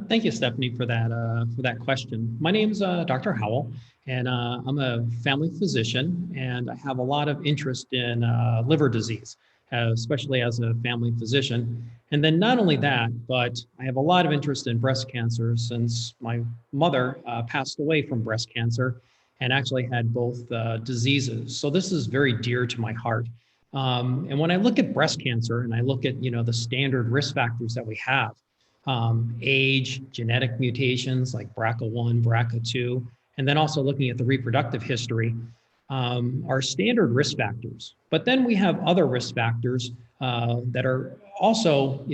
Thank you, Stephanie, for that question. My name's Dr. Howell, and I'm a family physician, and I have a lot of interest in liver disease, especially as a family physician. And then not only that, but I have a lot of interest in breast cancer since my mother passed away from breast cancer and actually had both diseases. So this is very dear to my heart. And when I look at breast cancer and I look at, the standard risk factors that we have, age, genetic mutations like BRCA1, BRCA2, and then also looking at the reproductive history are standard risk factors. But then we have other risk factors that are also,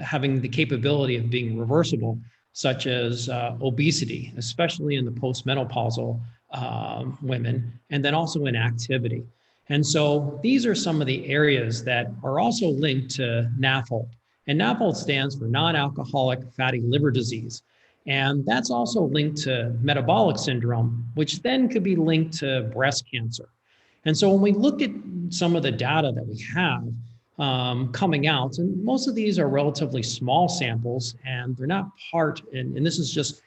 having the capability of being reversible, such as obesity, especially in the postmenopausal women, and then also inactivity. And so these are some of the areas that are also linked to NAFLD. And NAFLD stands for non-alcoholic fatty liver disease. And that's also linked to metabolic syndrome, which then could be linked to breast cancer. And so when we look at some of the data that we have coming out, and most of these are relatively small samples, and they're not part, and this is just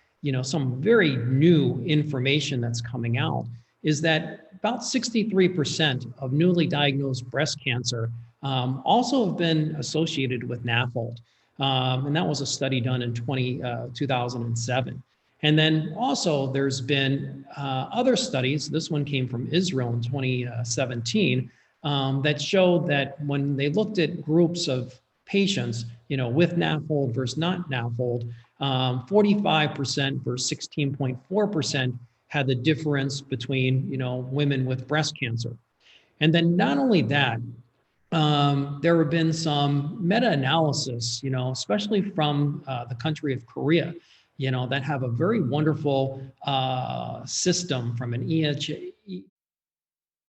some very new information that's coming out, is that about 63% of newly diagnosed breast cancer also have been associated with NAFLD. And that was a study done in 2007. And then also there's been other studies, this one came from Israel in 2017, that showed that when they looked at groups of patients, with NAFLD versus not NAFLD, 45% versus 16.4% had the difference between, women with breast cancer. And then not only that, there have been some meta-analysis, especially from the country of Korea, that have a very wonderful system from an